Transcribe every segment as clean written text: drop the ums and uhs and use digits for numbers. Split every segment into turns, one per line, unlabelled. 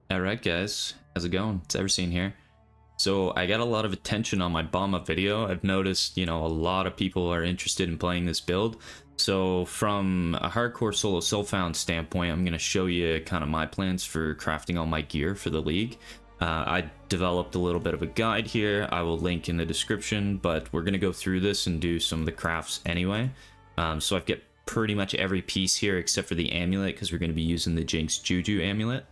Alright guys, how's it going? It's Everseen here. So I got a lot of attention on my BAMA video. I've noticed, a lot of people are interested in playing this build. So from a hardcore solo soulfound standpoint, I'm going to show you kind of my plans for crafting all my gear for the league. I developed a little bit of a guide here. I will link in the description, but we're going to go through this and do some of the crafts anyway. So I've got pretty much every piece here except for the amulet because we're going to be using the Jinx Juju amulet.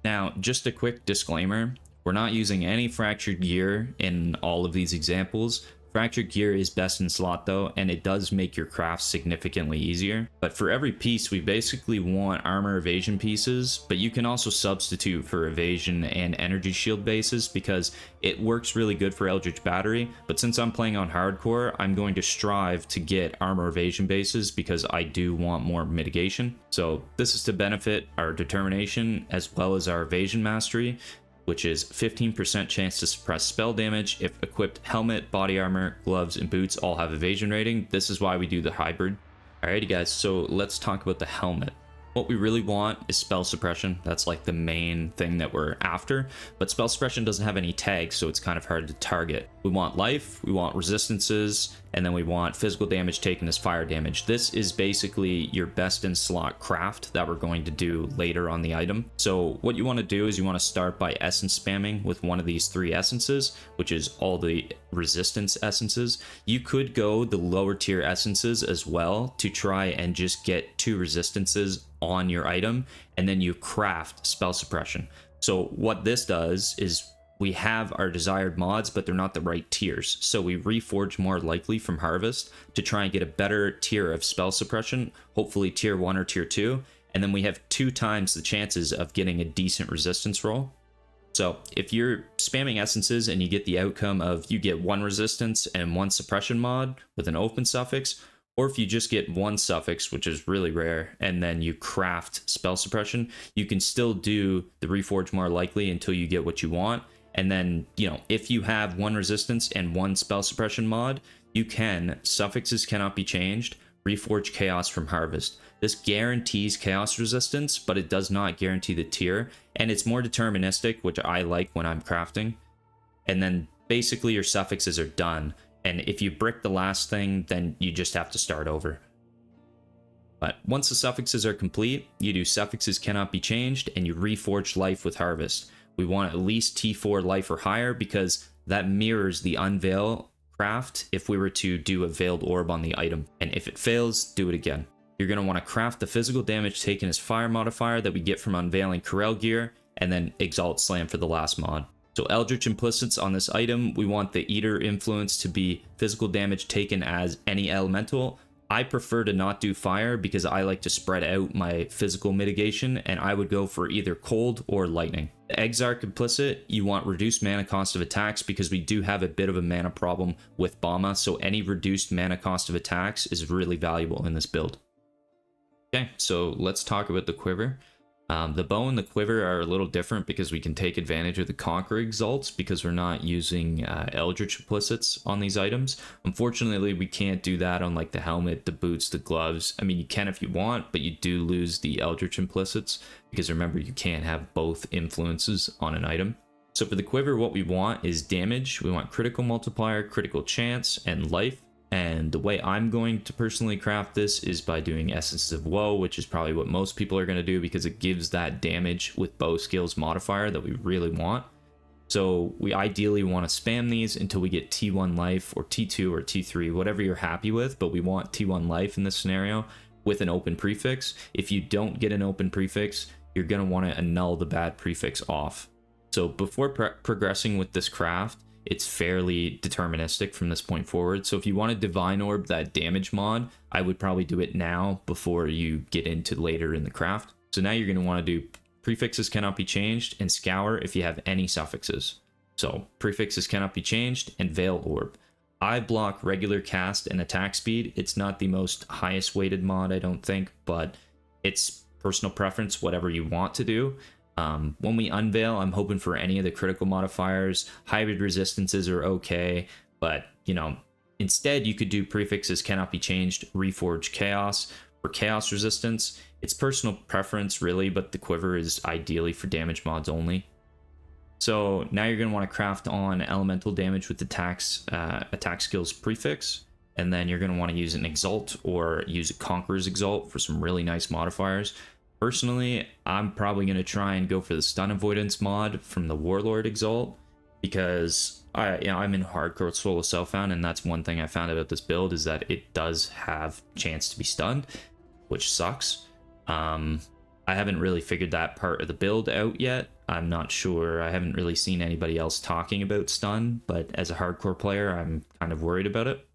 Now, just a quick disclaimer, we're not using any fractured gear in all of these examples. Fractured gear is best in slot though, and it does make your crafts significantly easier. But for every piece, we basically want armor evasion pieces, but you can also substitute for evasion and energy shield bases because it works really good for Eldritch Battery. But since I'm playing on hardcore, I'm going to strive to get armor evasion bases because I do want more mitigation. So this is to benefit our determination as well as our evasion mastery, which is 15% chance to suppress spell damage if equipped helmet, body armor, gloves, and boots all have evasion rating. This is why we do the hybrid. Alrighty guys, so let's talk about the helmet. What we really want is spell suppression. That's like the main thing that we're after, but spell suppression doesn't have any tags, so it's kind of hard to target. We want life, we want resistances, and then we want physical damage taken as fire damage. This is basically your best in slot craft that we're going to do later on the item. So what you want to do is you want to start by essence spamming with one of these 3 essences, which is all the resistance essences. You could go the lower tier essences as well to try and just get 2 resistances on your item, and then you craft spell suppression. So what this does is we have our desired mods, but they're not the right tiers. So we reforge more likely from harvest to try and get a better tier of spell suppression, hopefully tier 1 or tier 2. And then we have 2 times the chances of getting a decent resistance roll. So if you're spamming essences and you get the outcome of you get 1 resistance and 1 suppression mod with an open suffix, or if you just get 1 suffix, which is really rare, and then you craft spell suppression, you can still do the reforge more likely until you get what you want. And then, if you have 1 resistance and 1 spell suppression mod, you can, suffixes cannot be changed, reforge chaos from harvest. This guarantees chaos resistance, but it does not guarantee the tier, and it's more deterministic, which I like when I'm crafting. And then basically your suffixes are done. And if you brick the last thing, then you just have to start over. But once the suffixes are complete, you do suffixes cannot be changed, and you reforge life with harvest. We want at least T4 life or higher because that mirrors the unveil craft if we were to do a veiled orb on the item. And if it fails, do it again. You're going to want to craft the physical damage taken as fire modifier that we get from unveiling Corel gear, and then Exalt Slam for the last mod. So Eldritch Implicits on this item, we want the Eater influence to be physical damage taken as any elemental. I prefer to not do fire because I like to spread out my physical mitigation, and I would go for either cold or lightning. The Exarch Implicit, you want reduced mana cost of attacks because we do have a bit of a mana problem with BAMA, so any reduced mana cost of attacks is really valuable in this build. Okay, so let's talk about the Quiver. The bow and the quiver are a little different because we can take advantage of the Conquer Exalts because we're not using Eldritch Implicits on these items. Unfortunately, we can't do that on like the helmet, the boots, the gloves. I mean, you can if you want, but you do lose the Eldritch Implicits because remember, you can't have both influences on an item. So for the quiver, what we want is damage. We want critical multiplier, critical chance, and life. And the way I'm going to personally craft this is by doing Essences of Woe, which is probably what most people are going to do because it gives that damage with bow skills modifier that we really want. So we ideally want to spam these until we get T1 life or T2 or T3, whatever you're happy with, but we want T1 life in this scenario with an open prefix. If you don't get an open prefix, you're going to want to annul the bad prefix off. So before progressing with this craft, it's fairly deterministic from this point forward. So if you want to Divine Orb that damage mod, I would probably do it now before you get into later in the craft. So now you're going to want to do prefixes cannot be changed and Scour if you have any suffixes. So prefixes cannot be changed and Veil Orb. I block regular cast and attack speed. It's not the most highest weighted mod, I don't think, but it's personal preference, whatever you want to do. When we unveil, I'm hoping for any of the critical modifiers. Hybrid resistances are okay, but instead you could do prefixes cannot be changed, reforge chaos for chaos resistance. It's personal preference really, but the quiver is ideally for damage mods only. So now you're going to want to craft on elemental damage with attack skills prefix, and then you're going to want to use an exalt or use a conqueror's exalt for some really nice modifiers. Personally, I'm probably going to try and go for the stun avoidance mod from the warlord exalt, because I'm in hardcore solo self-found, and that's one thing I found about this build is that it does have chance to be stunned, which sucks. I haven't really figured that part of the build out yet. I'm not sure. I haven't really seen anybody else talking about stun, but as a hardcore player, I'm kind of worried about it.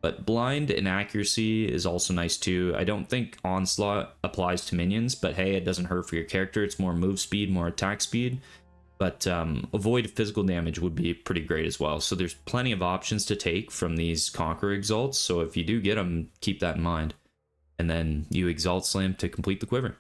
But blind and accuracy is also nice too. I don't think onslaught applies to minions, but hey, it doesn't hurt for your character. It's more move speed, more attack speed. But avoid physical damage would be pretty great as well. So there's plenty of options to take from these Conqueror exalts. So if you do get them, keep that in mind. And then you exalt slam to complete the quiver.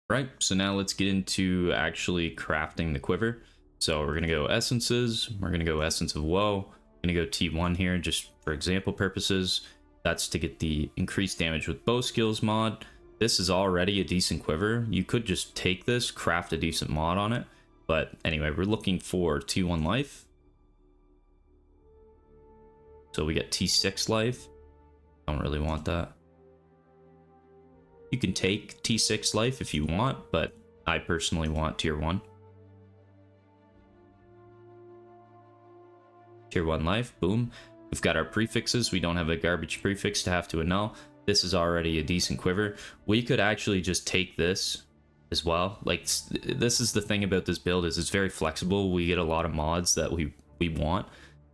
Right, so now let's get into actually crafting the quiver. So we're gonna go essences. We're gonna go essence of woe. I'm gonna go T1 here just for example purposes. That's to get the increased damage with bow skills mod. This is already a decent quiver. You could just take this, craft a decent mod on it. But anyway, we're looking for T1 life. So we get T6 life. Don't really want that. You can take T6 life if you want, but I personally want tier 1. Tier 1 life, boom. We've got our prefixes. We don't have a garbage prefix to have to annul. This is already a decent quiver. We could actually just take this as well. Like, this is the thing about this build is it's very flexible. We get a lot of mods that we want.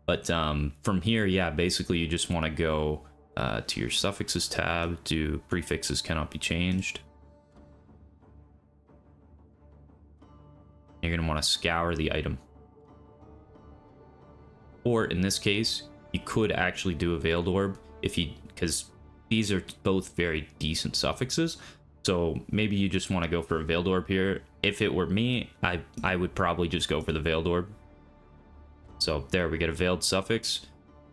But from here, yeah, basically you just want to go to your suffixes tab, do prefixes cannot be changed. You're going to want to scour the item. Or in this case, you could actually do a veiled orb because these are both very decent suffixes. So maybe you just want to go for a veiled orb here. If it were me, I would probably just go for the veiled orb. So there we get a veiled suffix.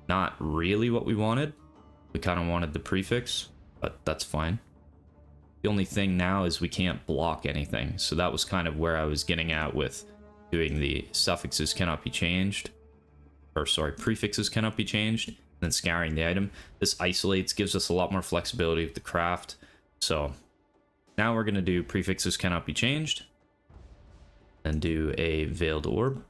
Not really what we wanted. We kind of wanted the prefix, but that's fine. The only thing now is we can't block anything. So that was kind of where I was getting at with doing the suffixes cannot be changed. Or sorry, prefixes cannot be changed. And then scouring the item. This isolates, gives us a lot more flexibility with the craft. So now we're going to do prefixes cannot be changed. And do a veiled orb.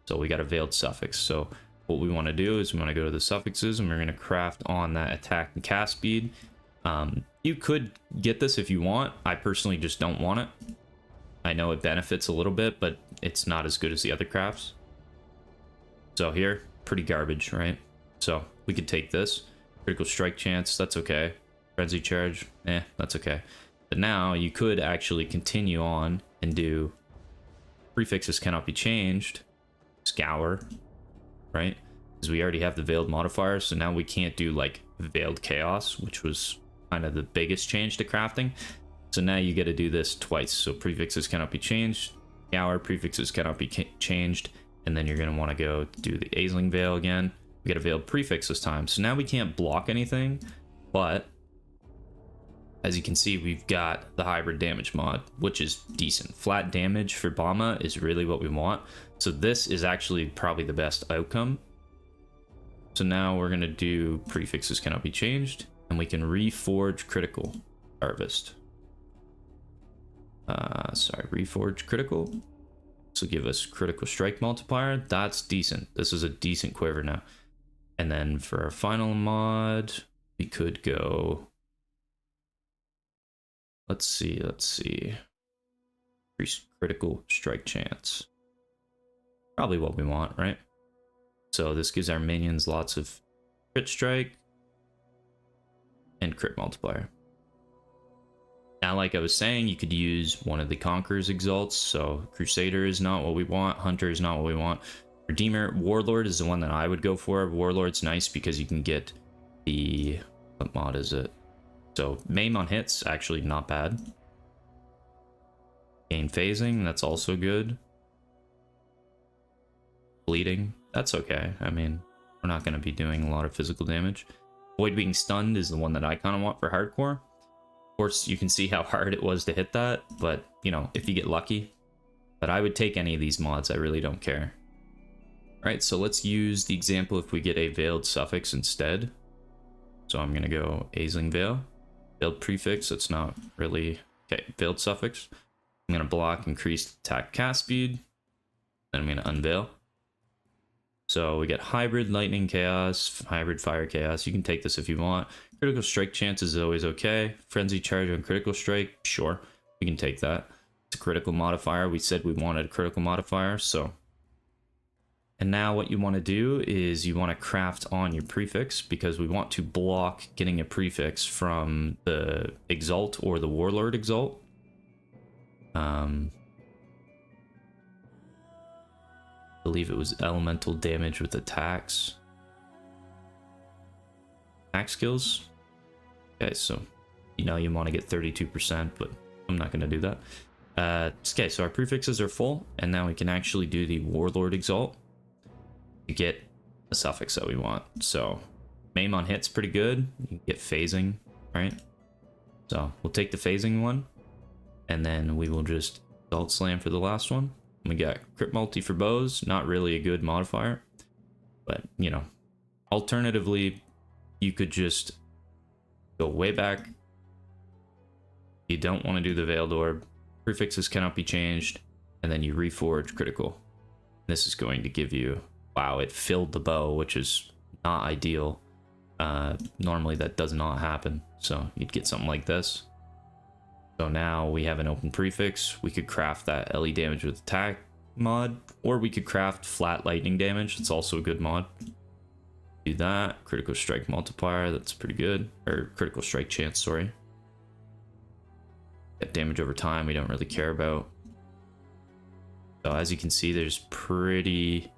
So we got a veiled suffix. So what we want to do is we want to go to the suffixes and we're going to craft on that attack and cast speed. You could get this if you want. I personally just don't want it. I know it benefits a little bit, but it's not as good as the other crafts. So here, pretty garbage, right? So we could take this. Critical strike chance, that's okay. Frenzy charge, that's okay. But now you could actually continue on and do prefixes cannot be changed. Scour. Right? Because we already have the veiled modifier, so now we can't do like veiled chaos, which was kind of the biggest change to crafting. So now you get to do this twice. So prefixes cannot be changed, scour, prefixes cannot be changed, and then you're going to want to go do the Aisling Veil again. We get a veiled prefix this time. So now we can't block anything, but as you can see, we've got the hybrid damage mod, which is decent. Flat damage for BAMA is really what we want. So this is actually probably the best outcome. So now we're going to do prefixes cannot be changed, and we can reforge critical harvest. Reforge critical. This will give us critical strike multiplier. That's decent. This is a decent quiver now. And then for our final mod, we could go... Let's see. Increase critical strike chance. Probably what we want, right? So this gives our minions lots of crit strike and crit multiplier. Now, like I was saying, you could use one of the Conqueror's exalts. So Crusader is not what we want. Hunter is not what we want. Redeemer, Warlord is the one that I would go for. Warlord's nice because you can get the... What mod is it? So maim on hits, actually not bad. Gain phasing, that's also good. Bleeding, that's okay. I mean, we're not going to be doing a lot of physical damage. Avoid being stunned is the one that I kind of want for hardcore. Of course, you can see how hard it was to hit that, but, you know, if you get lucky. But I would take any of these mods, I really don't care. Alright, so let's use the example if we get a Veiled Suffix instead. So I'm going to go Aisling Veil. Veiled Prefix, that's not really... Okay, Veiled Suffix. I'm going to block increased attack cast speed. Then I'm going to unveil. So we get Hybrid Lightning Chaos, Hybrid Fire Chaos. You can take this if you want. Critical Strike chance is always okay. Frenzy Charge on Critical Strike, sure. We can take that. It's a critical modifier. We said we wanted a critical modifier, so... And now what you want to do is you want to craft on your prefix, because we want to block getting a prefix from the Exalt or the Warlord Exalt. I believe it was elemental damage with attacks. Attack skills. Okay, so you know you want to get 32%, but I'm not going to do that. Okay, so our prefixes are full, and now we can actually do the Warlord Exalt to get a suffix that we want. So Maim on hit's pretty good. You can get phasing, right? So we'll take the phasing one, and then we will just Exalt Slam for the last one. We got Crit Multi for bows, not really a good modifier, but you know, alternatively, you could just go way back. You don't want to do the Veiled Orb. Prefixes cannot be changed, and then you reforge critical. This is going to give you, wow, it filled the bow, which is not ideal. Normally that does not happen, so you'd get something like this. So now we have an open prefix. We could craft that LE damage with attack mod, or we could craft flat lightning damage. It's also a good mod. Do that. Critical strike multiplier, that's pretty good. Or critical strike chance, sorry. That damage over time we don't really care about. So as you can see, there's pretty...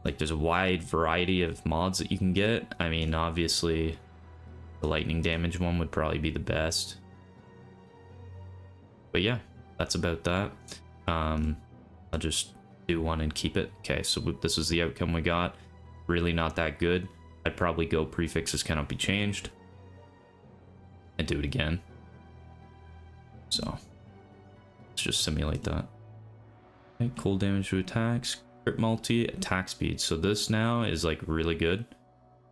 like there's a wide variety of mods that you can get. I mean, obviously the lightning damage one would probably be the best. But yeah, that's about that. I'll just do one and keep it. Okay, so this is the outcome we got. Really not that good. I'd probably go prefixes cannot be changed. And do it again. So, let's just simulate that. Okay, cold damage to attacks. Crit multi, attack speed. So this now is like really good.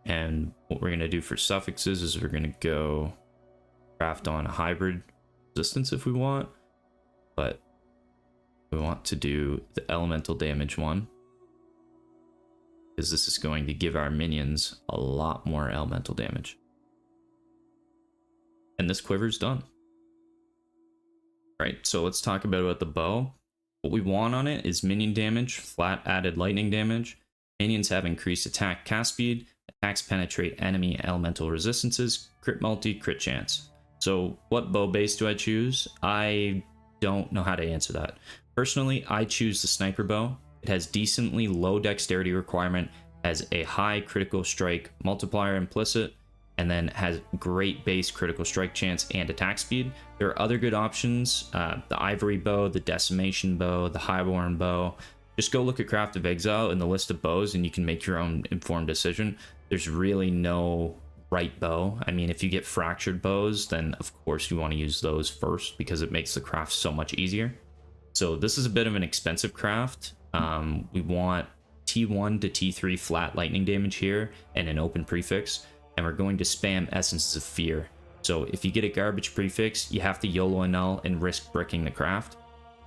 And what we're going to do for suffixes is we're going to go craft on a hybrid resistance if we want, but we want to do the elemental damage one, because this is going to give our minions a lot more elemental damage. And this quiver's done. Right, so let's talk about the bow. What we want on it is minion damage, flat added lightning damage. Minions have increased attack cast speed, attacks penetrate enemy elemental resistances, crit multi, crit chance. So what bow base do I choose? I don't know how to answer that. Personally, I choose the sniper bow. It has decently low dexterity requirement, has a high critical strike multiplier implicit, and then has great base critical strike chance and attack speed. There are other good options, the ivory bow, the decimation bow, the highborn bow. Just go look at Craft of Exile in the list of bows and you can make your own informed decision. There's really no right bow. I mean, if you get fractured bows, then of course you want to use those first because it makes the craft so much easier. So this is a bit of an expensive craft. We want T1 to T3 flat lightning damage here and an open prefix, and we're going to spam Essences of Fear. So if you get a garbage prefix, you have to YOLO annul and risk bricking the craft.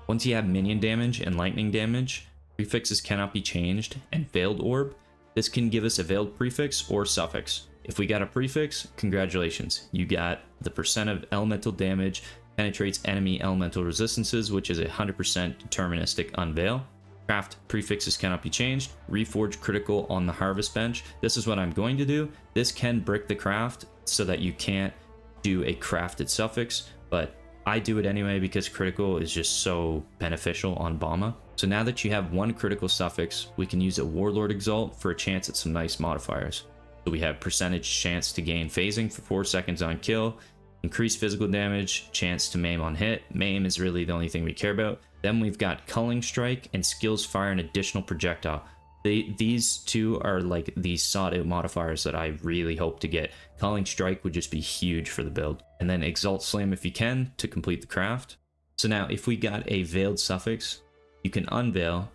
Once you have minion damage and lightning damage, prefixes cannot be changed, and Veiled Orb, this can give us a veiled prefix or suffix. If we got a prefix, congratulations, you got the percent of elemental damage, penetrates enemy elemental resistances, which is a 100% deterministic unveil. Craft prefixes cannot be changed, reforge critical on the harvest bench. This is what I'm going to do. This can brick the craft so that you can't do a crafted suffix, but I do it anyway because critical is just so beneficial on BAMA. So now that you have one critical suffix, we can use a Warlord Exalt for a chance at some nice modifiers. So we have percentage chance to gain phasing for 4 seconds on kill, increased physical damage, chance to maim on hit. Maim is really the only thing we care about. Then we've got Culling Strike and skills fire an additional projectile. These two are like the sought out modifiers that I really hope to get. Calling Strike would just be huge for the build. And then Exalt Slam if you can to complete the craft. So now if we got a Veiled Suffix, you can unveil.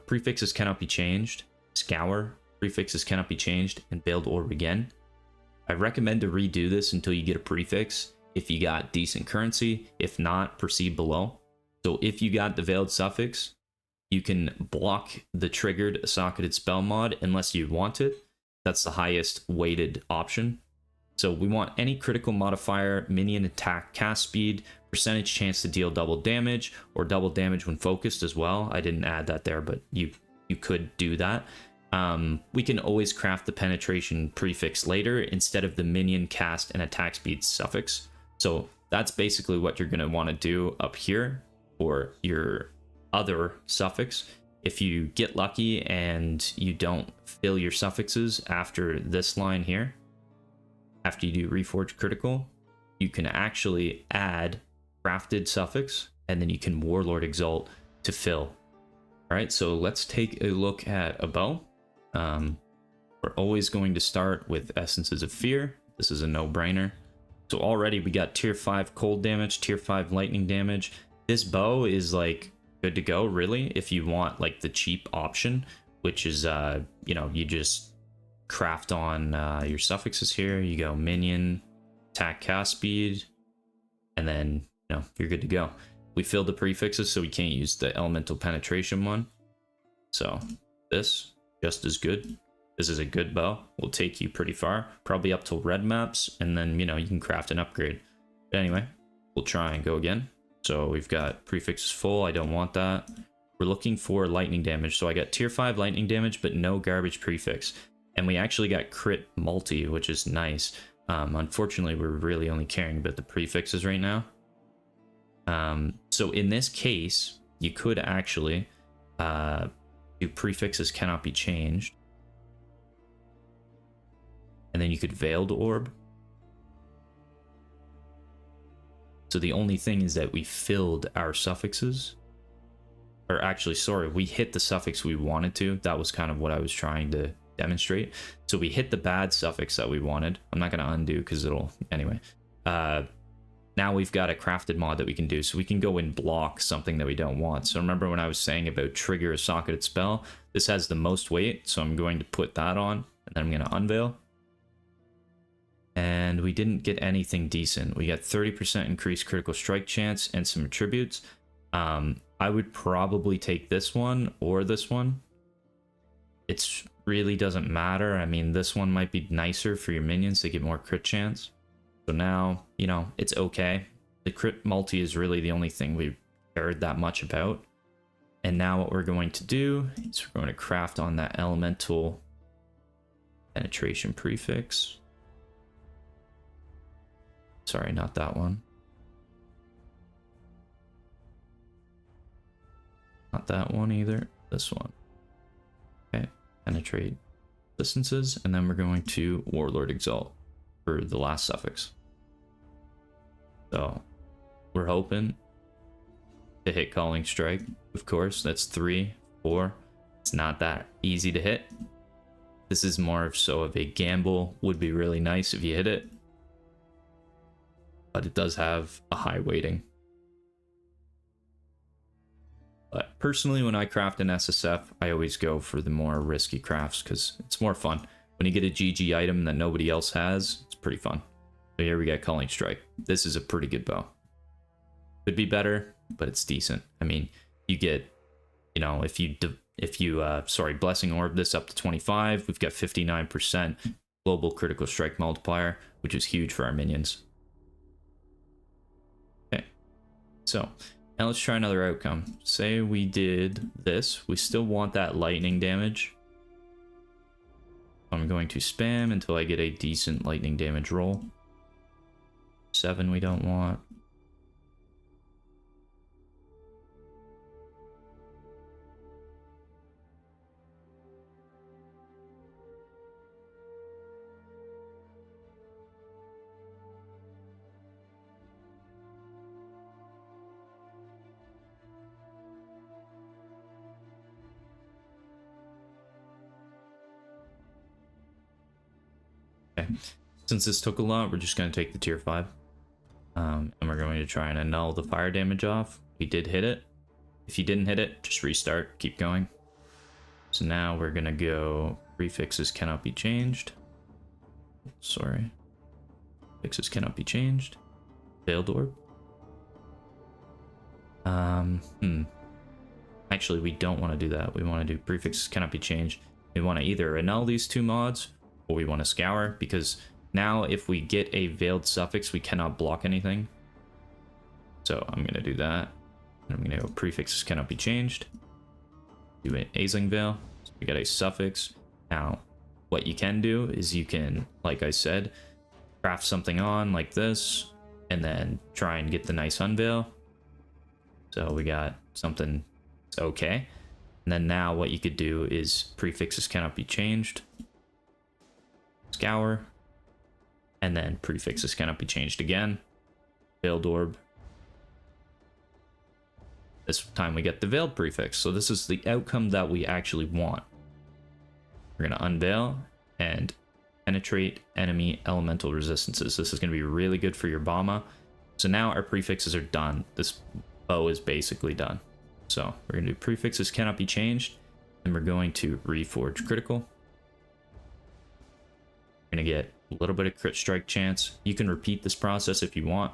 Prefixes cannot be changed. Scour, prefixes cannot be changed, and Veiled Orb again. I recommend to redo this until you get a prefix if you got decent currency. If not, proceed below. So if you got the Veiled Suffix, you can block the triggered socketed spell mod unless you want it. That's the highest weighted option. So we want any critical modifier, minion attack cast speed, percentage chance to deal double damage, or double damage when focused as well. I didn't add that there, but you could do that. We can always craft the penetration prefix later instead of the minion cast and attack speed suffix. So that's basically what you're going to want to do up here for your other suffix. If you get lucky and you don't fill your suffixes after this line here, after you do Reforge Critical, you can actually add crafted suffix and then you can Warlord Exalt to fill. All right, so let's take a look at a bow. We're always going to start with Essences of Fear. This is a no-brainer. So already we got tier 5 cold damage, tier 5 lightning damage. This bow is like good to go, really, if you want like the cheap option, which is you know, you just craft on your suffixes here. You go minion, attack, cast speed, and then you know you're good to go. We filled the prefixes, so we can't use the elemental penetration one. So this just as good. This is a good bow. Will take you pretty far, probably up till red maps, and then you know you can craft an upgrade. But anyway, we'll try and go again. So we've got prefixes full. I don't want that. We're looking for lightning damage. So I got tier 5 lightning damage, but no garbage prefix. And we actually got crit multi, which is nice. Unfortunately, we're really only caring about the prefixes right now. So in this case, you could actually do prefixes cannot be changed. And then you could Veiled Orb. So the only thing is that we filled our suffixes. Or actually, sorry, we hit the suffix we wanted to. That was kind of what I was trying to demonstrate. So we hit the bad suffix that we wanted. I'm not going to undo because it'll... Anyway. Now we've got a crafted mod that we can do. So we can go and block something that we don't want. So remember when I was saying about trigger a socketed spell? This has the most weight. So I'm going to put that on. And then I'm going to unveil. And we didn't get anything decent. We got 30% increased critical strike chance and some attributes. I would probably take this one or this one. It really doesn't matter. I mean, this one might be nicer for your minions. They get more crit chance. So now, you know, it's okay. The crit multi is really the only thing we cared that much about. And now what we're going to do is we're going to craft on that elemental penetration prefix. Sorry, not that one. Not that one either. This one. Okay. Penetrate distances. And then we're going to Warlord Exalt for the last suffix. So we're hoping to hit Calling Strike. Of course, that's 3, 4. It's not that easy to hit. This is more of so of a gamble. Would be really nice if you hit it. But it does have a high weighting. But personally, when I craft an SSF, I always go for the more risky crafts because it's more fun. When you get a GG item that nobody else has, it's pretty fun. So here we got Calling Strike. This is a pretty good bow. Could be better, but it's decent. I mean, you get, you know, if you Blessing Orb this up to 25, we've got 59% global critical strike multiplier, which is huge for our minions. Okay, so now let's try another outcome. Say we did this. We still want that lightning damage. I'm going to spam until I get a decent lightning damage roll. 7 we don't want. Since this took a lot, we're just going to take the tier 5. And we're going to try and annul the fire damage off. We did hit it. If you didn't hit it, just restart, keep going. So now we're going to go prefixes cannot be changed. Sorry. Fixes cannot be changed. Veiled orb. Actually, we don't want to do that. We want to do prefixes cannot be changed. We want to either annul these 2 mods, or we want to scour, because now if we get a veiled suffix, we cannot block anything. So I'm going to do that. And I'm going to go prefixes cannot be changed. Do an Aisling Veil. So we got a suffix. Now, what you can do is you can, like I said, craft something on like this, and then try and get the nice unveil. So we got something okay. And then now what you could do is prefixes cannot be changed. Scour. And then prefixes cannot be changed again. Veiled orb. This time we get the veiled prefix. So this is the outcome that we actually want. We're going to unveil and penetrate enemy elemental resistances. This is going to be really good for your BAMA. So now our prefixes are done. This bow is basically done. So we're going to do prefixes cannot be changed. And we're going to reforge critical. We're going to get a little bit of crit strike chance. You can repeat this process if you want.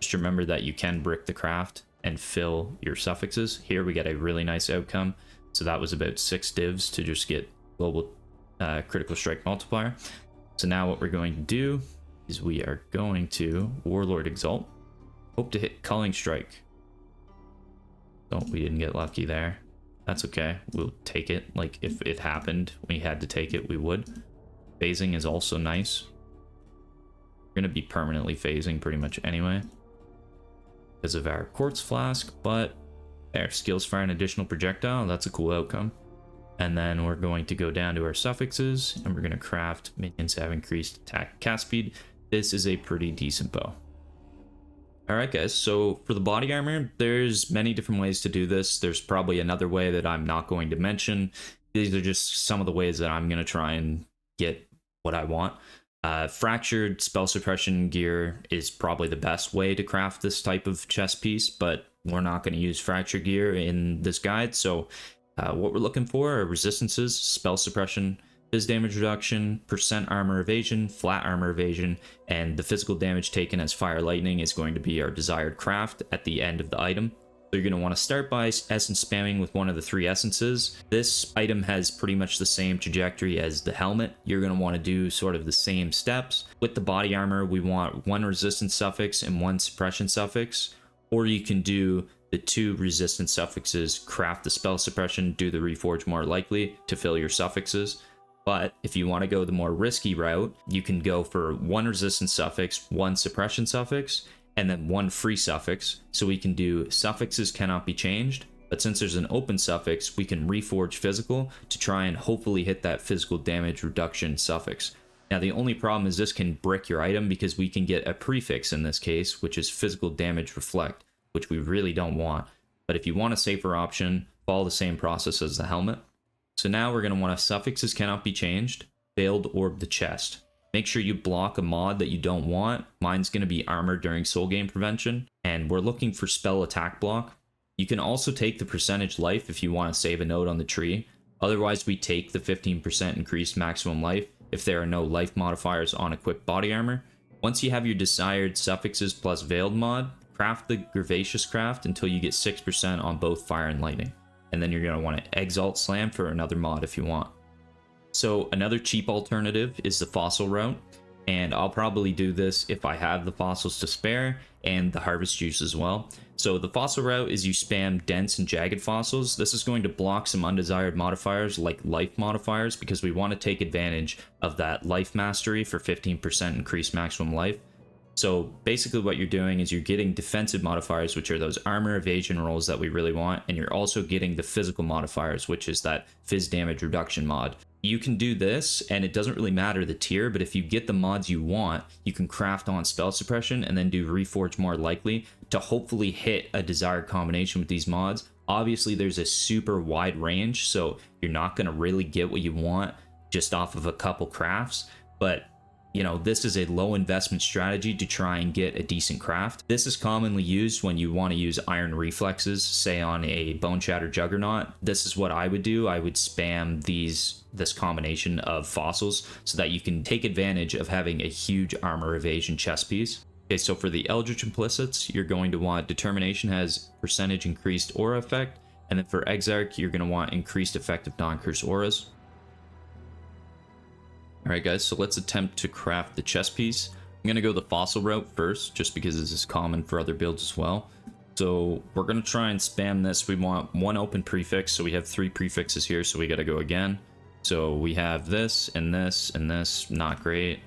Just remember that you can brick the craft and fill your suffixes. Here we get a really nice outcome. So that was about 6 divs to just get global critical strike multiplier. So now what we're going to do is we are going to Warlord Exalt. Hope to hit Culling Strike. Oh, we didn't get lucky there. That's okay. We'll take it. Like, if it happened, we had to take it, we would. Phasing is also nice. We're going to be permanently phasing pretty much anyway, because of our Quartz Flask, but there, skills fire an additional projectile. That's a cool outcome. And then we're going to go down to our suffixes, and we're going to craft minions have increased attack cast speed. This is a pretty decent bow. Alright guys, so for the body armor, there's many different ways to do this. There's probably another way that I'm not going to mention. These are just some of the ways that I'm going to try and get what I want. Fractured spell suppression gear is probably the best way to craft this type of chest piece, but we're not going to use fracture gear in this guide. So what we're looking for are resistances, spell suppression, phys damage reduction, percent armor evasion, flat armor evasion, and the physical damage taken as fire lightning is going to be our desired craft at the end of the item. So you're going to want to start by essence spamming with one of the 3 essences. This item has pretty much the same trajectory as the helmet. You're going to want to do sort of the same steps. With the body armor, we want 1 resistance suffix and 1 suppression suffix, or you can do the 2 resistance suffixes, craft the spell suppression, do the reforge more likely to fill your suffixes. But if you want to go the more risky route, you can go for 1 resistance suffix, 1 suppression suffix, and then 1 free suffix. So we can do suffixes cannot be changed, but since there's an open suffix, we can reforge physical to try and hopefully hit that physical damage reduction suffix. Now the only problem is this can brick your item because we can get a prefix in this case, which is physical damage reflect, which we really don't want. But if you want a safer option, follow the same process as the helmet. So now we're going to want suffixes cannot be changed, veiled orb the chest. Make sure you block a mod that you don't want. Mine's going to be armor during soul gain prevention, and we're looking for spell attack block. You can also take the percentage life if you want to save a note on the tree. Otherwise, we take the 15% increased maximum life if there are no life modifiers on equipped body armor. Once you have your desired suffixes plus veiled mod, craft the Gravacious craft until you get 6% on both fire and lightning. And then you're going to want to Exalt Slam for another mod if you want. So another cheap alternative is the fossil route, and I'll probably do this if I have the fossils to spare and the harvest juice as well. So the fossil route is you spam dense and jagged fossils. This is going to block some undesired modifiers like life modifiers because we want to take advantage of that life mastery for 15% increased maximum life. So basically what you're doing is you're getting defensive modifiers, which are those armor evasion rolls that we really want, and you're also getting the physical modifiers, which is that phys damage reduction mod. You can do this, and it doesn't really matter the tier, but if you get the mods you want, you can craft on spell suppression and then do reforge more likely to hopefully hit a desired combination with these mods. Obviously, there's a super wide range, so you're not going to really get what you want just off of a couple crafts, but you know, this is a low investment strategy to try and get a decent craft. This is commonly used when you want to use iron reflexes, say on a Bone Shatter Juggernaut. This is what I would do. I would spam this combination of fossils so that you can take advantage of having a huge armor evasion chest piece. Okay, so for the Eldritch Implicits, you're going to want Determination has percentage increased aura effect, and then for Exarch, you're going to want increased effect of non-curse auras. Alright guys, so let's attempt to craft the chest piece. I'm going to go the fossil route first, just because this is common for other builds as well. So we're going to try and spam this. We want one open prefix, so we have 3 prefixes here, so we got to go again. So we have this, and this, and this, not great.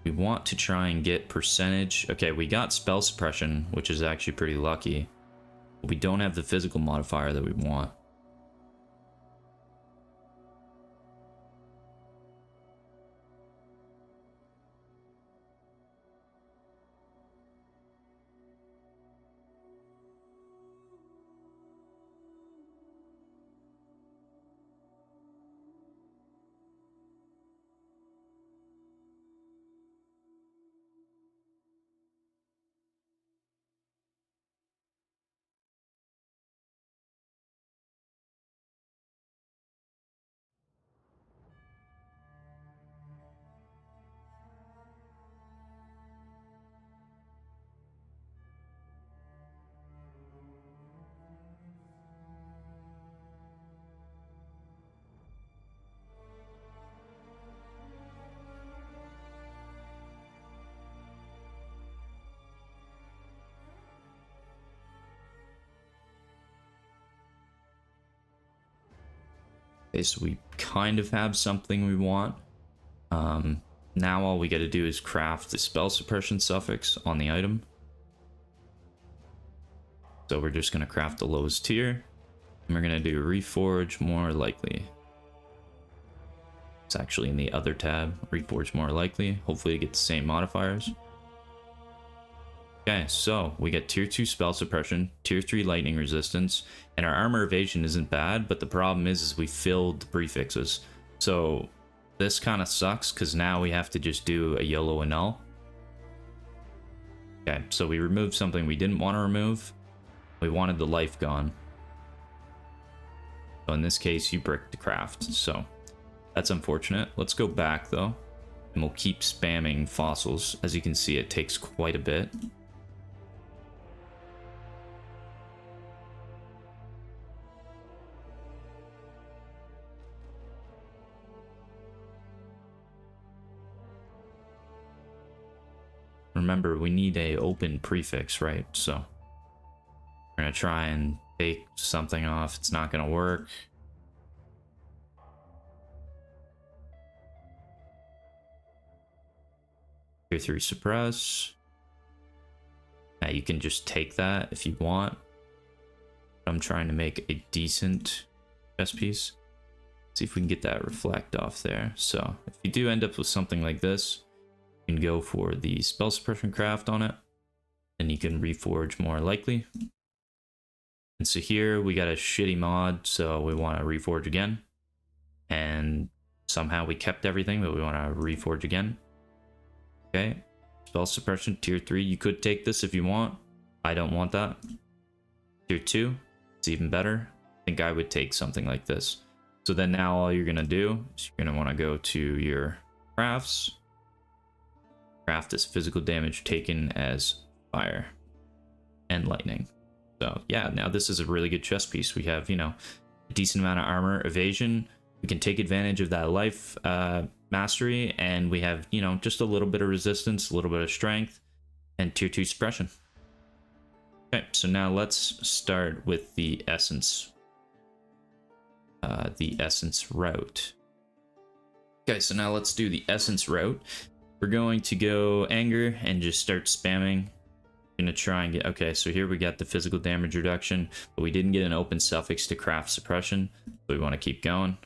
We want to try and get percentage. Okay, we got spell suppression, which is actually pretty lucky. But we don't have the physical modifier that we want. Okay, so we kind of have something we want. Now all we got to do is craft the spell suppression suffix on the item. So we're just going to craft the lowest tier. And we're going to do Reforge more likely. It's actually in the other tab, Reforge more likely. Hopefully you get the same modifiers. Okay, so we get tier 2 spell suppression, tier 3 lightning resistance, and our armor evasion isn't bad, but the problem is we filled the prefixes. So this kind of sucks because now we have to just do a YOLO and null. Okay, so we removed something we didn't want to remove. We wanted the life gone. So in this case, you bricked the craft, so that's unfortunate. Let's go back though, and we'll keep spamming fossils. As you can see, it takes quite a bit. Remember, we need a open prefix, right? So we're gonna try and take something off. It's not gonna work. Tier 3 suppress. Now you can just take that if you want. I'm trying to make a decent chest piece. See if we can get that reflect off there. So if you do end up with something like this, you can go for the spell suppression craft on it, and you can reforge more likely. And so here we got a shitty mod, so we want to reforge again. And somehow we kept everything, but we want to reforge again. Okay, spell suppression tier 3. You could take this if you want. I don't want that. Tier 2, it's even better. I think I would take something like this. So then now all you're gonna do is you're gonna want to go to your crafts. Craft is physical damage taken as fire and lightning. So yeah, now this is a really good chest piece. We have, you know, a decent amount of armor, evasion. We can take advantage of that life mastery, and we have, you know, just a little bit of resistance, a little bit of strength, and tier 2 suppression. Okay, so now let's start with the essence. The essence route. Okay, so now let's do the essence route. We're going to go anger and just start spamming. Gonna try and get, okay, so here we got the physical damage reduction, but we didn't get an open suffix to craft suppression, so we want to keep going.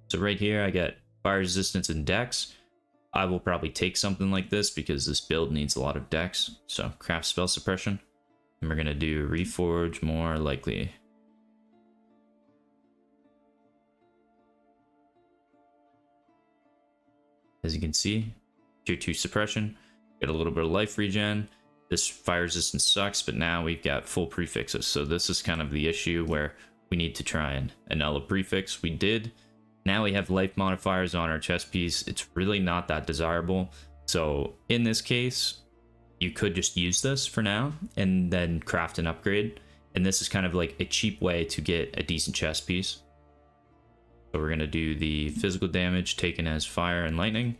So right here I got fire resistance and dex. I will probably take something like this because this build needs a lot of dex. So craft spell suppression, and we're gonna do reforge more likely. As you can see, tier 2 suppression, get a little bit of life regen. This fire resistance sucks, but now we've got full prefixes. So this is kind of the issue where we need to try and annul a prefix. We did. Now we have life modifiers on our chest piece. It's really not that desirable. So in this case, you could just use this for now and then craft an upgrade. And this is kind of like a cheap way to get a decent chest piece. So we're going to do the physical damage taken as fire and lightning.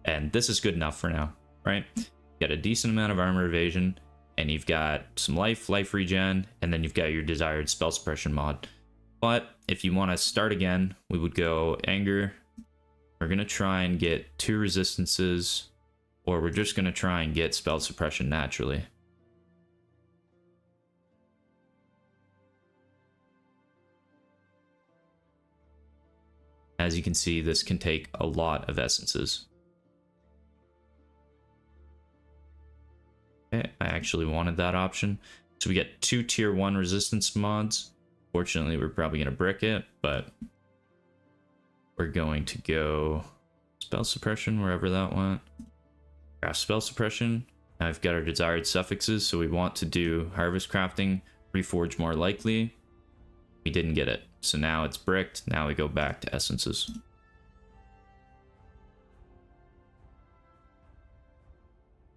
And this is good enough for now, right? You got a decent amount of armor evasion, and you've got some life regen, and then you've got your desired spell suppression mod. But if you want to start again, we would go anger. We're going to try and get 2 resistances, or we're just going to try and get spell suppression naturally. As you can see, this can take a lot of essences. Okay, I actually wanted that option. So we get 2 tier 1 resistance mods. Fortunately, we're probably going to brick it, but we're going to go spell suppression wherever that went. Craft spell suppression. Now I've got our desired suffixes, so we want to do harvest crafting, reforge more likely. We didn't get it, so now it's bricked. Now we go back to essences.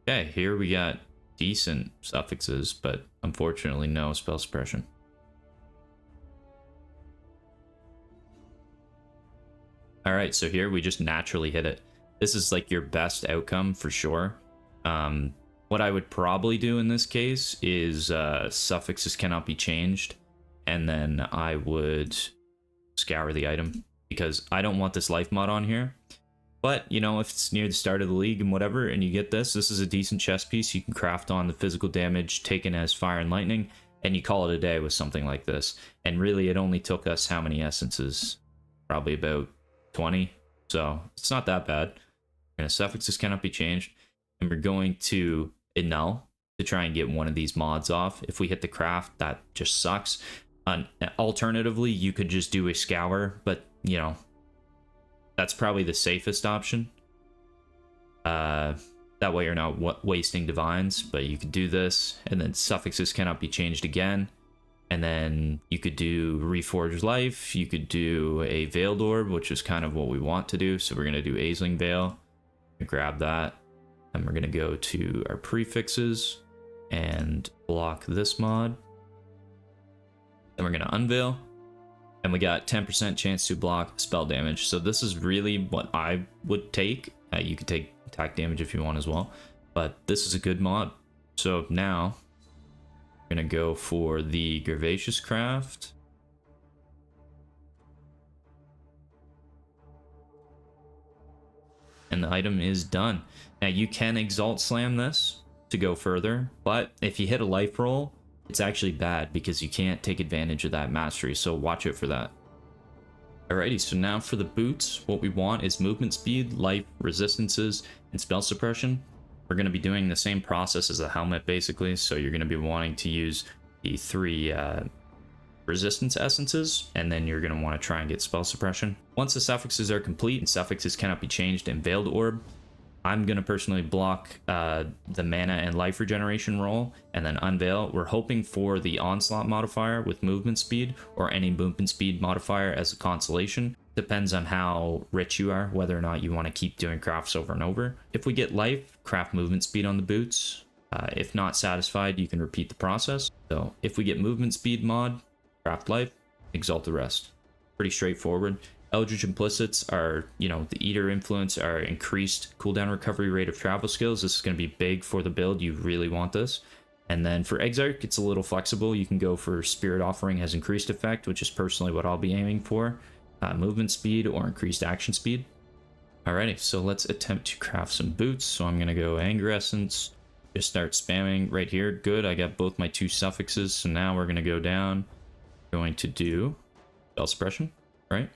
Okay, here we got decent suffixes, but unfortunately no spell suppression. Alright, so here we just naturally hit it. This is like your best outcome for sure. What I would probably do in this case is suffixes cannot be changed, and then I would scour the item, because I don't want this life mod on here. But, you know, if it's near the start of the league and whatever, and you get this is a decent chest piece. You can craft on the physical damage taken as fire and lightning, and you call it a day with something like this. And really, it only took us how many essences? Probably about 20. So it's not that bad. And suffixes cannot be changed. And we're going to annul to try and get one of these mods off. If we hit the craft, that just sucks. Alternatively, you could just do a scour, but, you know, that's probably the safest option. That way you're not wasting divines, but you could do this, and then suffixes cannot be changed again. And then you could do Reforged Life, you could do a Veiled Orb, which is kind of what we want to do. So we're going to do Aisling Veil, grab that, and we're going to go to our prefixes and block this mod. Then we're going to unveil. And we got 10% chance to block spell damage. So this is really what I would take. You could take attack damage if you want as well. But this is a good mod. So now, we're going to go for the Gervacious Craft. And the item is done. Now you can Exalt Slam this to go further. But if you hit a life roll, it's actually bad because you can't take advantage of that mastery, so watch it for that. Alrighty, so now for the boots, what we want is movement speed, life, resistances, and spell suppression. We're going to be doing the same process as the helmet basically, so you're going to be wanting to use the 3 resistance essences, and then you're going to want to try and get spell suppression. Once the suffixes are complete and suffixes cannot be changed in Veiled Orb, I'm going to personally block the mana and life regeneration roll and then unveil. We're hoping for the onslaught modifier with movement speed or any movement speed modifier as a consolation. Depends on how rich you are, whether or not you want to keep doing crafts over and over. If we get life, craft movement speed on the boots. If not satisfied, you can repeat the process. So if we get movement speed mod, craft life, exalt the rest. Pretty straightforward. Eldritch Implicits are, you know, the Eater influence, are increased cooldown recovery rate of travel skills. This is going to be big for the build. You really want this. And then for Exarch, it's a little flexible. You can go for Spirit Offering has increased effect, which is personally what I'll be aiming for. Movement speed or increased action speed. Alrighty, so let's attempt to craft some boots. So I'm going to go Anger Essence. Just start spamming right here. Good, I got both my 2 suffixes. So now we're going to go down. Going to do Spell Suppression, right?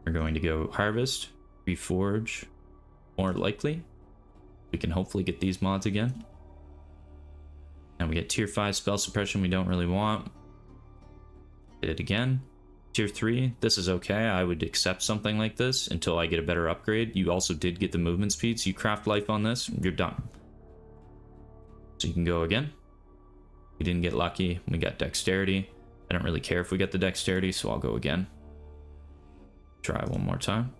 We're going to go Harvest, Reforge, more likely. We can hopefully get these mods again. And we get tier 5 spell suppression we don't really want. Hit it again. tier 3, this is okay. I would accept something like this until I get a better upgrade. You also did get the movement speed, so you craft life on this, you're done. So you can go again. We didn't get lucky, we got dexterity. I don't really care if we get the dexterity, so I'll go again. Try one more time.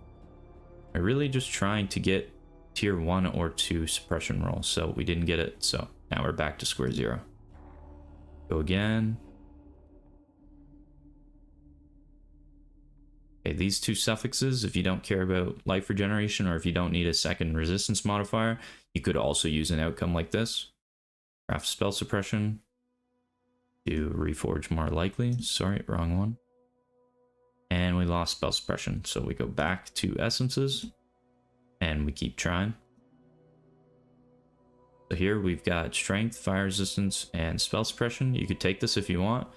I'm really just trying to get tier 1 or 2 suppression roll, so we didn't get it, so now we're back to square 0. Go again. Okay, these 2 suffixes, if you don't care about life regeneration or if you don't need a second resistance modifier, you could also use an outcome like this. Craft spell suppression. Do reforge more likely. Sorry, wrong one. And we lost spell suppression, so we go back to essences and we keep trying. So here we've got strength, fire resistance, and spell suppression. You could take this if you want.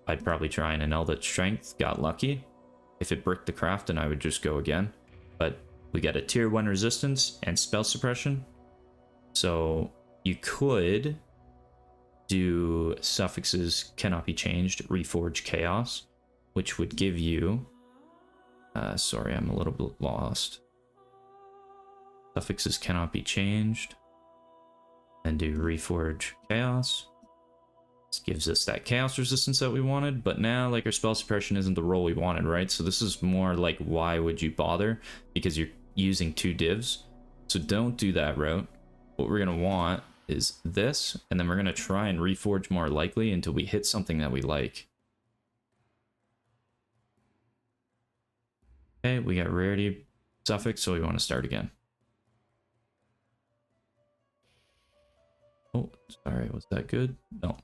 I'd probably try and annul that strength. Got lucky. If it bricked the craft, then I would just go again. But we got a tier 1 resistance and spell suppression. So you could do suffixes cannot be changed, reforge chaos, which would give you... sorry, I'm a little bit lost. Suffixes cannot be changed. And do reforge chaos. This gives us that chaos resistance that we wanted, but now like our spell suppression isn't the role we wanted, right? So this is more like, why would you bother? Because you're using 2 divs. So don't do that route. What we're gonna want is this, and then we're gonna try and reforge more likely until we hit something that we like. Okay, we got rarity suffix, so we want to start again. Oh, sorry, was that good? No.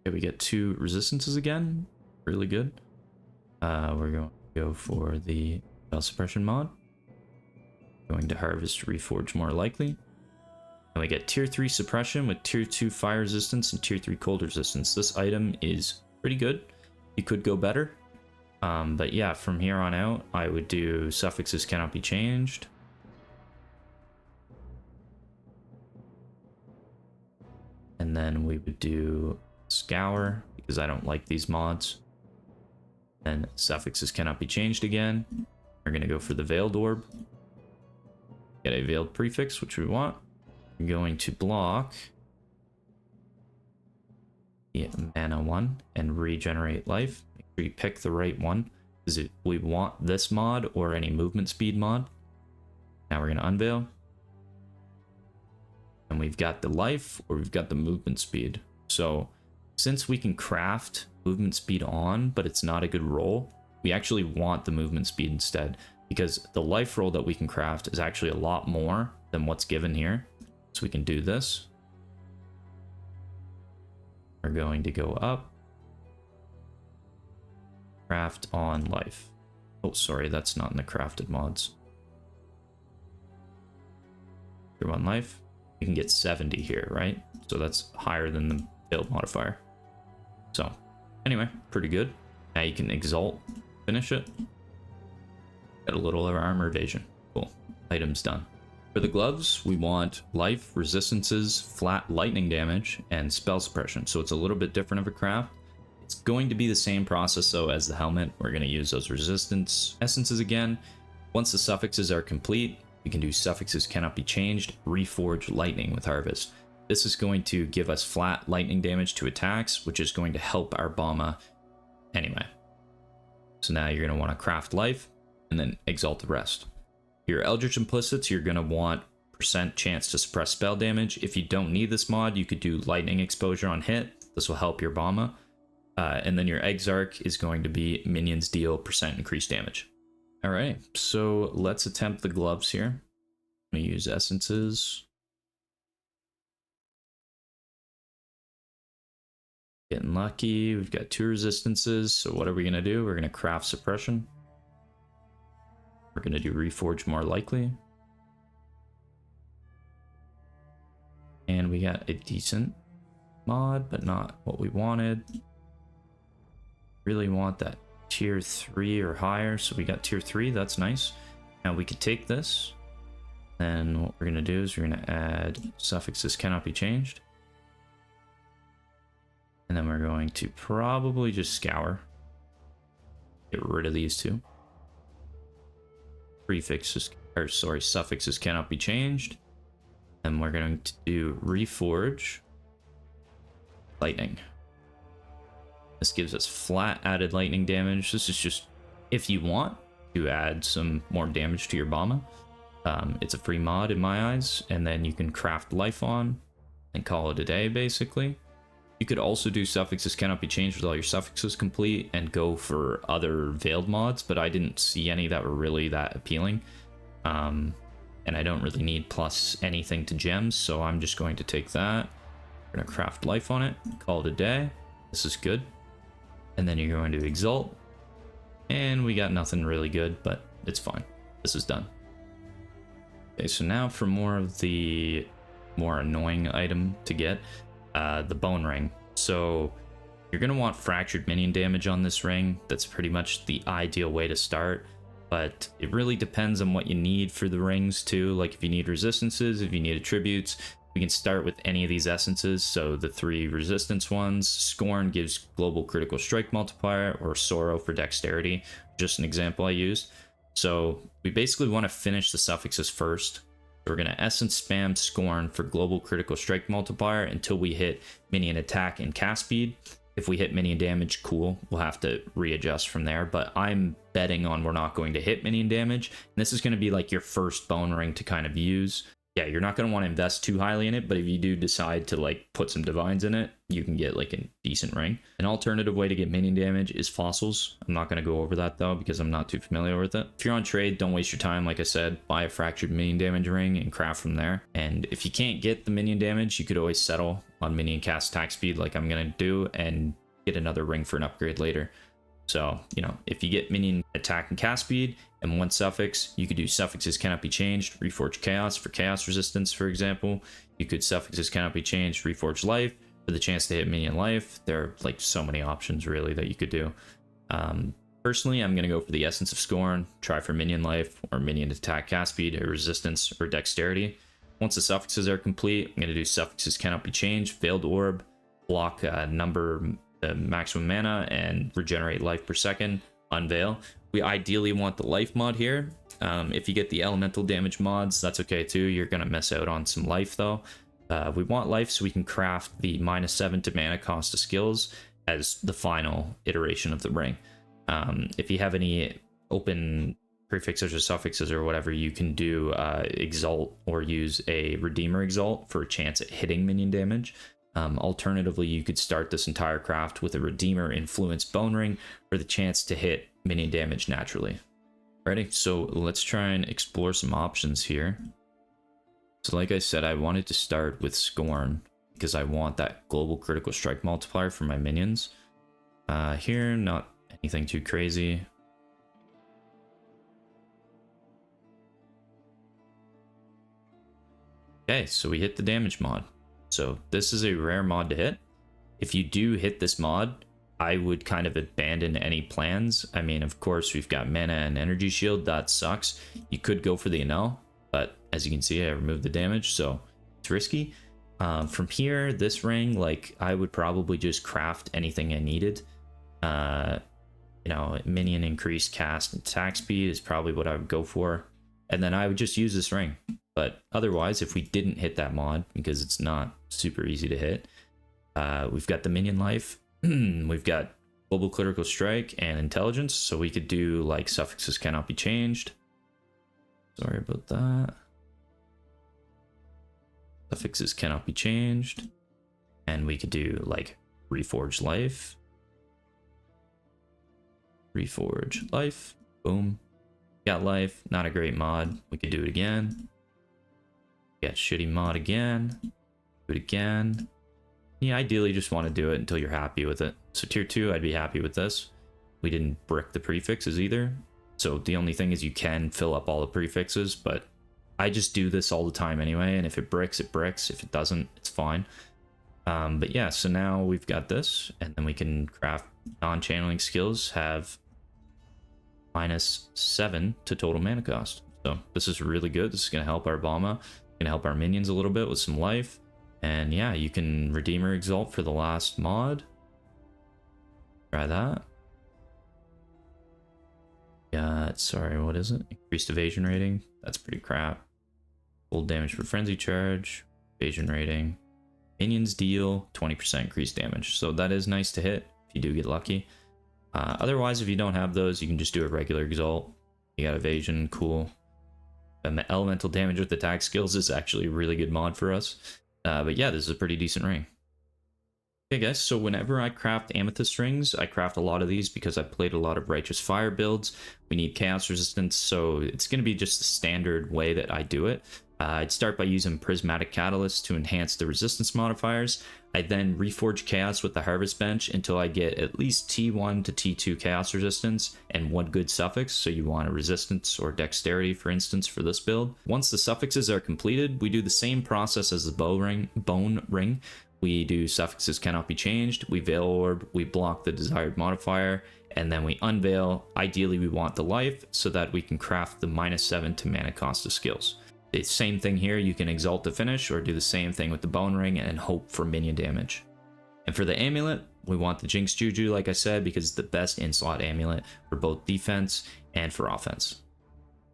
Okay, we get 2 resistances again. Really good. We're going to go for the spell suppression mod. Going to harvest reforge more likely. And we get tier 3 suppression with tier 2 fire resistance and tier 3 cold resistance. This item is pretty good. You could go better. But yeah, from here on out, I would do suffixes cannot be changed. And then we would do scour, because I don't like these mods. And suffixes cannot be changed again. We're going to go for the veiled orb. Get a veiled prefix, which we want. I'm going to block the mana one and regenerate life. Make sure you pick the right one, because we want this mod or any movement speed mod. Now we're going to unveil. And we've got the life or we've got the movement speed. So since we can craft movement speed on, but it's not a good roll, we actually want the movement speed instead, because the life roll that we can craft is actually a lot more than what's given here. So we can do this. We're going to go up. Craft on life. Oh, sorry, that's not in the crafted mods. Tier 1 life. You can get 70 here, right? So that's higher than the build modifier. So, anyway, pretty good. Now you can exalt, finish it. Got a little of armor evasion. Cool. Items done. For the gloves, we want life, resistances, flat lightning damage, and spell suppression. So it's a little bit different of a craft. It's going to be the same process though as the helmet. We're going to use those resistance essences again. Once the suffixes are complete, we can do suffixes cannot be changed, reforge lightning with harvest. This is going to give us flat lightning damage to attacks, which is going to help our BAMA anyway. So now you're going to want to craft life and then exalt the rest. Your Eldritch Implicits, you're going to want % chance to suppress spell damage. If you don't need this mod, you could do lightning exposure on hit. This will help your BAMA. And then your Exarch is going to be minions deal % increased damage. All right, so let's attempt the gloves here. I'm going to use essences. Getting lucky. We've got 2 resistances. So what are we going to do? We're going to craft suppression. We're going to do reforge more likely. And we got a decent mod, but not what we wanted. Really want that tier 3 or higher. So we got tier 3. That's nice. Now we could take this. Then what we're going to do is we're going to add suffixes cannot be changed. And then we're going to probably just scour. Get rid of these two. Prefixes, or sorry, suffixes cannot be changed. And we're going to do reforge lightning. This gives us flat added lightning damage. This is just if you want to add some more damage to your BAMA. It's a free mod in my eyes, and then you can craft life on and call it a day, basically. You could also do suffixes cannot be changed with all your suffixes complete and go for other veiled mods, but I didn't see any that were really that appealing. And I don't really need plus anything to gems, so I'm just going to take that. We're going to craft life on it, call it a day. This is good. And then you're going to exalt. And we got nothing really good, but it's fine. This is done. Okay, so now for more of the more annoying item to get, the bone ring. So you're going to want fractured minion damage on this ring. That's pretty much the ideal way to start, but it really depends on what you need for the rings too. Like if you need resistances, if you need attributes, we can start with any of these essences. So the 3 resistance ones, Scorn gives global critical strike multiplier, or Sorrow for dexterity, just an example I used. So we basically want to finish the suffixes first. We're going to essence spam Scorn for global critical strike multiplier until we hit minion attack and cast speed. If we hit minion damage, cool, we'll have to readjust from there, but I'm betting on we're not going to hit minion damage. And this is going to be like your first bone ring to kind of use. Yeah, you're not going to want to invest too highly in it, but if you do decide to like put some divines in it, you can get like a decent ring. An alternative way to get minion damage is fossils. I'm not going to go over that though because I'm not too familiar with it. If you're on trade, don't waste your time. Like I said, buy a fractured minion damage ring and craft from there. And if you can't get the minion damage, you could always settle on minion cast attack speed like I'm going to do and get another ring for an upgrade later. So, you know, if you get minion attack and cast speed and 1 suffix, you could do suffixes cannot be changed, reforge chaos for chaos resistance, for example. You could suffixes cannot be changed, reforge life for the chance to hit minion life. There are like so many options really that you could do. Personally, I'm going to go for the essence of Scorn, try for minion life or minion attack cast speed or resistance or dexterity. Once the suffixes are complete, I'm going to do suffixes cannot be changed, veiled orb, block the maximum mana and regenerate life per second, unveil. We ideally want the life mod here. If you get the elemental damage mods, that's okay too. You're gonna miss out on some life though. We want life so we can craft the -7 to mana cost of skills as the final iteration of the ring. If you have any open prefixes or suffixes or whatever, you can do exalt or use a redeemer exalt for a chance at hitting minion damage. Alternatively, you could start this entire craft with a Redeemer Influence Bone Ring for the chance to hit minion damage naturally. Ready? So let's try and explore some options here. So like I said, I wanted to start with Scorn because I want that global critical strike multiplier for my minions. Here, not anything too crazy. Okay, so we hit the damage mod. So this is a rare mod to hit. If you do hit this mod, I would kind of abandon any plans. I mean, of course, we've got mana and energy shield. That sucks. You could go for the annul, but as you can see, I removed the damage, so it's risky. From here, this ring, like, I would probably just craft anything I needed. You know, minion increased cast and attack speed is probably what I would go for. And then I would just use this ring. But otherwise, if we didn't hit that mod, because it's not super easy to hit, we've got the minion life, we've got global critical strike and intelligence, so we could do like suffixes cannot be changed. Sorry about that. Suffixes cannot be changed. And we could do like reforge life. Reforge life. Boom. Got life. Not a great mod. We could do it again. Got shitty mod again. Do it again. Yeah, ideally just want to do it until you're happy with it. So tier 2, I'd be happy with this. We didn't brick the prefixes either. So the only thing is you can fill up all the prefixes, but I just do this all the time anyway, and if it bricks, it bricks. If it doesn't, it's fine. But yeah, so now we've got this, and then we can craft non-channeling skills, have -7 to total mana cost. So this is really good. This is going to help our BAMA, going to help our minions a little bit with some life. And yeah, you can redeem or exalt for the last mod. Try that. Yeah, sorry, what is it? Increased evasion rating. That's pretty crap. Full damage for frenzy charge. Evasion rating. Minions deal 20% increased damage. So that is nice to hit if you do get lucky. Otherwise, if you don't have those, you can just do a regular exalt. You got evasion, cool. Elemental damage with attack skills is actually a really good mod for us. But yeah, this is a pretty decent ring. Okay guys, so whenever I craft Amethyst rings, I craft a lot of these because I played a lot of Righteous Fire builds. We need Chaos Resistance, so it's going to be just the standard way that I do it. I'd start by using Prismatic Catalyst to enhance the resistance modifiers. I then reforge Chaos with the Harvest Bench until I get at least T1 to T2 Chaos Resistance and one good suffix, so you want a Resistance or Dexterity for instance for this build. Once the suffixes are completed, we do the same process as the Bone Ring. We do suffixes cannot be changed, we Veil Orb, we block the desired modifier, and then we unveil. Ideally we want the life so that we can craft the -7 to mana cost of skills. The same thing here, you can exalt to finish or do the same thing with the Bone Ring and hope for minion damage. And for the Amulet, we want the Jinx Juju like I said because it's the best in-slot amulet for both defense and for offense.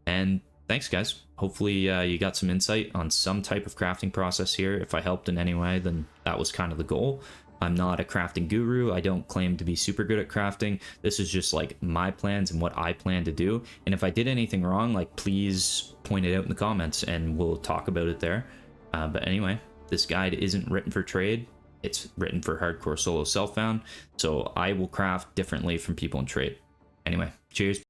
And thanks guys, hopefully you got some insight on some type of crafting process here. If I helped in any way, then that was kind of the goal. I'm not a crafting guru. I don't claim to be super good at crafting. This is just like my plans and what I plan to do. And if I did anything wrong, like please point it out in the comments and we'll talk about it there. But anyway, this guide isn't written for trade. It's written for hardcore solo self-found. So I will craft differently from people in trade. Anyway, cheers.